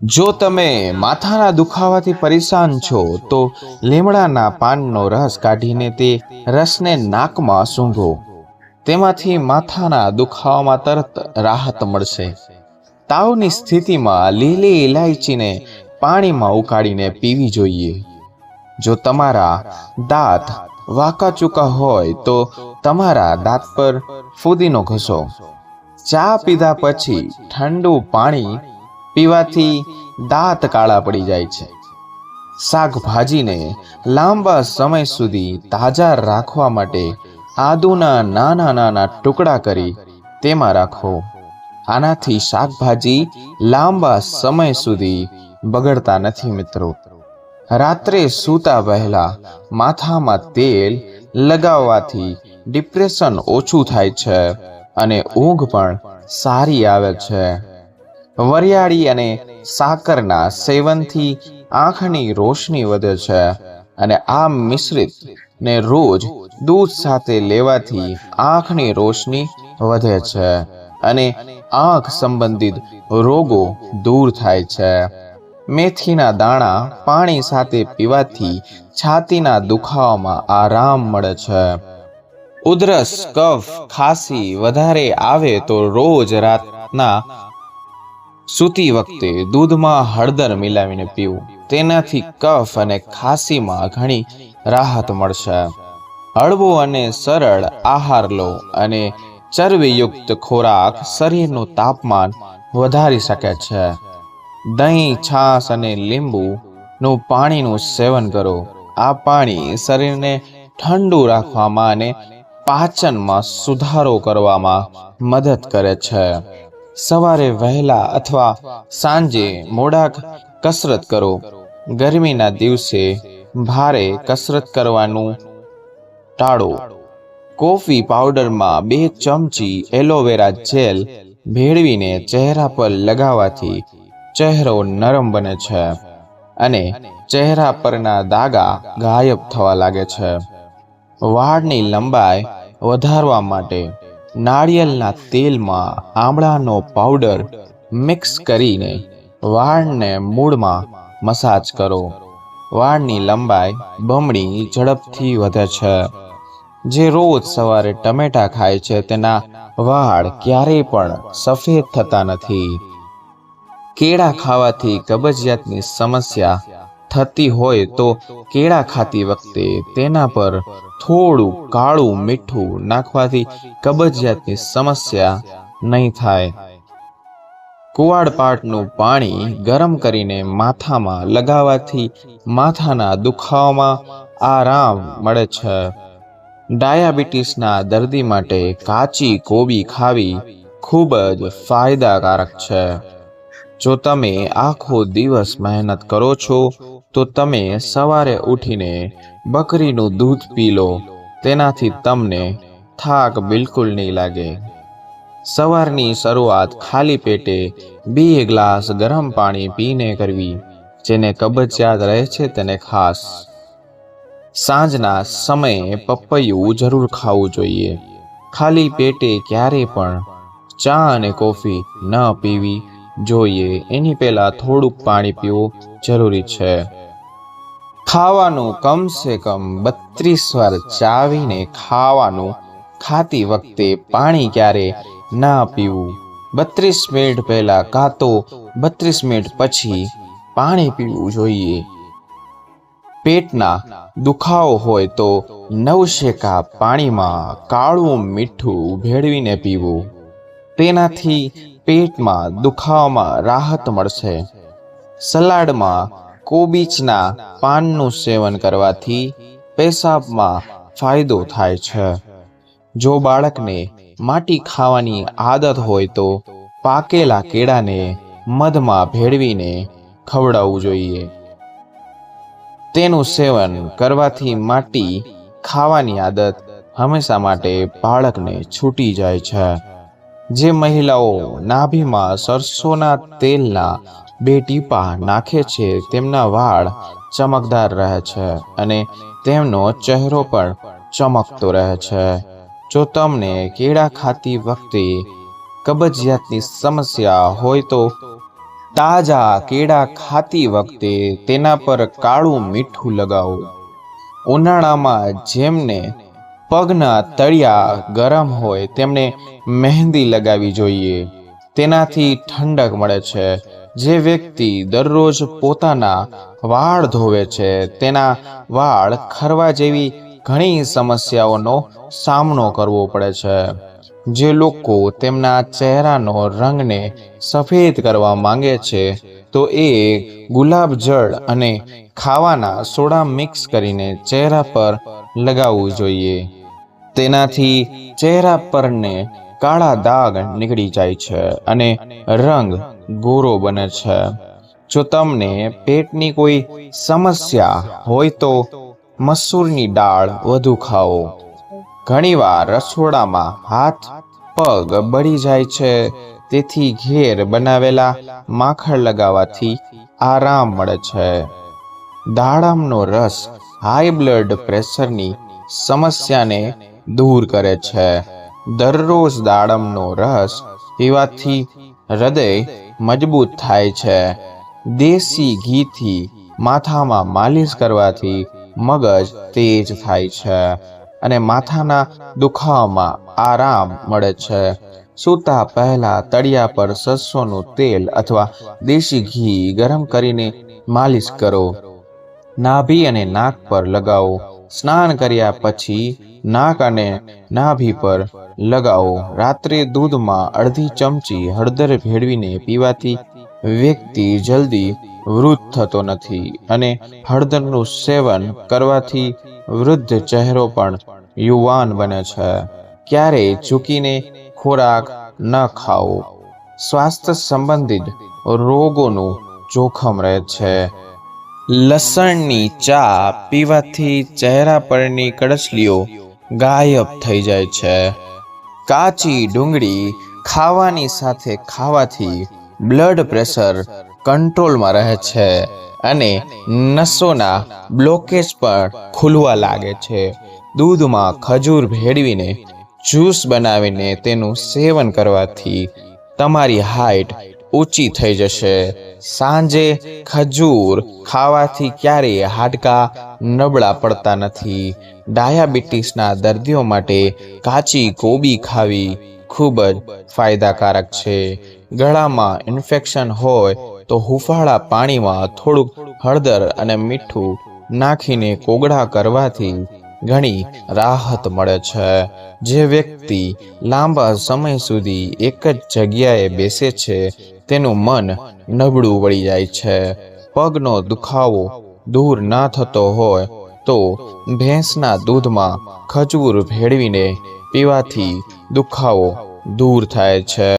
જો તમે માથાના દુખાવાથી પરેશાન છો તો લીમડાના પાનનો રસ કાઢીને તે રસને નાકમાં સૂંઘો. તેમાંથી માથાના દુખાવામાં તરત રાહત મળશે. તાવની સ્થિતિમાં લીલી ઇલાયચીને પાણીમાં ઉકાળીને પીવી જોઈએ. જો તમારા દાંત વાંકાચૂકા હોય તો તમારા દાંત પર ફુદીનો ઘસો. ચા પીધા પછી ઠંડુ પાણી પીવાથી દાંત કાળા પડી જાય છે. શાકભાજીને લાંબા સમય સુધી તાજા રાખવા માટે આદુના નાના નાના ટુકડા કરી તેમાં રાખો. આનાથી શાકભાજી લાંબા સમય સુધી બગડતા નથી મિત્રો. રાત્રે સૂતા પહેલા માથામાં તેલ લગાવવાથી ડિપ્રેશન ઓછું થાય છે અને ઊંઘ પણ સારી આવે છે. વરિયાળી અને સાકરના સેવનથી આંખની રોશની વધે છે અને આ મિશ્રિત ને રોજ દૂધ સાથે લેવાથી આંખની રોશની વધે છે અને આંખ સંબંધિત રોગો દૂર થાય છે. મેથીના દાણા પાણી સાથે પીવાથી છાતીના દુખાવામાં આરામ મળે છે. ઉધરસ, કફ, ખાંસી વધારે આવે તો રોજ રાતના સૂતી વખતે દૂધમાં હળદર મિલાવીને પીવું. તેનાથી કફ અને ખાંસીમાં ઘણી રાહત મળશે. હળવો અને સરળ આહાર લો અને ચરબીયુક્ત ખોરાક શરીરનું તાપમાન વધારી શકે છે. દહીં, છાશ અને લીંબુનું પાણીનું સેવન કરો. આ પાણી શરીરને ઠંડુ રાખવામાં અને પાચનમાં સુધારો કરવામાં મદદ કરે છે. સવારે વહેલા અથવા સાંજે મોડા કસરત કરો. ગરમીના દિવસે ભારે કસરત કરવાનું ટાળો. કોફી પાવડરમાં 2 ચમચી એલોવેરા જેલ ભેળવીને ચહેરા પર લગાવવાથી ચહેરો નરમ બને છે અને ચહેરા પરના દાગા ગાયબ થવા લાગે છે. વાળની લંબાઈ વધારવા માટે નાળિયેરના તેલમાં આમળાનો પાવડર મિક્સ કરીને વાળને મૂળમાં મસાજ કરો. વાળની લંબાઈ બમણી ઝડપથી વધે છે. જે રોજ સવારે ટમેટા ખાય છે તેના વાળ ક્યારેય પણ સફેદ થતા નથી. કેળા ખાવાથી કબજિયાતની સમસ્યા થતી હોય તો કેળા ખાતી વખતે તેના પર થોડું કાળું મીઠું નાખવાથી કબજિયાતની સમસ્યા નહીં થાય. કુવાડપાટનું પાણી ગરમ કરીને માથામાં લગાવવાથી માથાના દુખાવામાં આરામ મળે છે. ડાયાબિટીસના દર્દી માટે કાચી કોબી ખાવી ખૂબ જ ફાયદાકારક છે. જો તમે આખો દિવસ મહેનત કરો છો તો તમે સવારે ઉઠીને બકરીનું દૂધ પી લો. તેનાથી તમને થાક બિલકુલ નહીં લાગે. સવારની શરૂઆત ખાલી પેટે 2 ગ્લાસ ગરમ પાણી પીને કરવી. જેને કબજિયાત રહે છે તેને ખાસ. સાંજના સમયે પપૈયું જરૂર ખાવું જોઈએ. ખાલી પેટે ક્યારેય પણ ચા અને કોફી ન પીવી જોઈએ. એની પહેલા થોડુંક પાણી પીવું જરૂરી છે. ખાવાનું કમસે કમ 32 વાર ચાવીને ખાવાનું. ખાતી વખતે પાણી ક્યારે ના પીવું. 32 મિનિટ પહેલા કાં તો 32 મિનિટ પછી પાણી પીવું જોઈએ. પેટના દુખાવો હોય તો નવશેકા પાણીમાં કાળું મીઠું ભેળવીને પીવું. તેનાથી પેટમાં દુખાવામાં રાહત મળશે. સલાડમાં કોબીજના પાનનું સેવન કરવાથી પેશાબમાં ફાયદો થાય છે. જો બાળકને માટી ખાવાની આદત હોય તો પાકેલા કેળાને મધમાં ભેળવીને ખવડાવવું જોઈએ. તેનું સેવન કરવાથી માટી ખાવાની આદત હંમેશા માટે બાળકને છૂટી જાય છે. જે મહિલાઓ નાભીમાં સરસોના તેલના 2 ટીપા નાખે છે તેમના વાળ ચમકદાર રહે છે અને તેમનો ચહેરો પણ ચમકતો રહે છે. જો તમને કેળા ખાતી વખતે કબજિયાતની સમસ્યા હોય તો તાજા કેળા ખાતી વખતે તેના પર કાળું મીઠું લગાવો. ઉનાળામાં જેમને પગના તળિયા ગરમ હોય તેમણે મહેંદી લગાવવી જોઈએ. તેનાથી ઠંડક મળે છે. જે વ્યક્તિ દરરોજ પોતાના વાળ ધોવે છે તેના વાળ ખરવા જેવી ઘણી સમસ્યાઓનો સામનો કરવો પડે છે. જે લોકો તેમના ચહેરાનો રંગને સફેદ કરવા માંગે છે તો એ ગુલાબ જળ અને ખાવાના સોડા મિક્સ કરીને ચહેરા પર લગાવવું જોઈએ. તેનાથી ચહેરા પરને કાળા દાગ નીકળી જાય છે અને રંગ ગોરો બને છે. જો તમને પેટની કોઈ સમસ્યા હોય તો મસૂરની દાળ વધુ ખાઓ. ઘણીવાર રસોડામાં હાથ પગ બળી જાય છે, તેથી ઘેર બનાવેલા માખણ લગાવવાથી આરામ મળે છે. દાડમનો રસ હાઈ બ્લડ પ્રેશરની સમસ્યાને દૂર કરે છે. દરરોજ દાડમનો રસ પીવાથી હૃદય મજબૂત થાય છે. દેશી ઘીથી માથામાં માલિશ કરવાથી મગજ તેજ થાય છે અને માથાના દુખાવામાં આરામ મળે છે. સૂતા પહેલા તળિયા પર સરસોનું તેલ અથવા દેશી ઘી ગરમ કરીને માલિશ કરો. નાભી અને નાક પર લગાવો. સ્નાન કર્યા પછી નાક અને નાભી પર લગાવો. રાત્રે દૂધમાં અડધી ચમચી હળદર ભેળવીને પીવાથી વ્યક્તિ જલ્દી વૃદ્ધ થતો નથી અને હળદરનું સેવન કરવાથી વૃદ્ધ ચહેરો પણ યુવાન બને છે. ક્યારેય ચૂકીને ખોરાક ન ખાઓ. સ્વાસ્થ્ય સંબંધિત રોગોનું જોખમ રહે છે. લસણની ચા પીવાથી ચહેરા પરની કરચલીઓ ગાયબ થઈ જાય છે. કાચી ડુંગળી ખાવાની સાથે ખાવાથી બ્લડ પ્રેશર કંટ્રોલમાં રહે છે અને નસોના બ્લોકેજ પણ ખુલવા લાગે છે. દૂધમાં ખજૂર ભેળવીને જ્યુસ બનાવીને તેનું સેવન કરવાથી તમારી હાઈટ ઊંચી થઈ જશે. સાંજે ખજૂર ખાવાથી ક્યારેય હાડકાં નબળા પડતા નથી. ડાયાબિટીસના દર્દીઓ માટે કાચી કોબી ખાવી ખૂબ જ ફાયદાકારક છે. ગળામાં ઇન્ફેક્શન હોય તો હુંફાળા પાણીમાં થોડુંક હળદર અને મીઠું નાખીને કોગળા કરવાથી ઘણી રાહત મળે છે. જે વ્યક્તિ લાંબા સમય સુધી એક જ જગ્યાએ બેસે છે તેનું મન નબળું પડી જાય છે. પગનો દુખાવો દૂર ના થતો હોય તો ભેંસના દૂધમાં ખજૂર ભેળવીને પીવાથી દુખાવો દૂર થાય છે.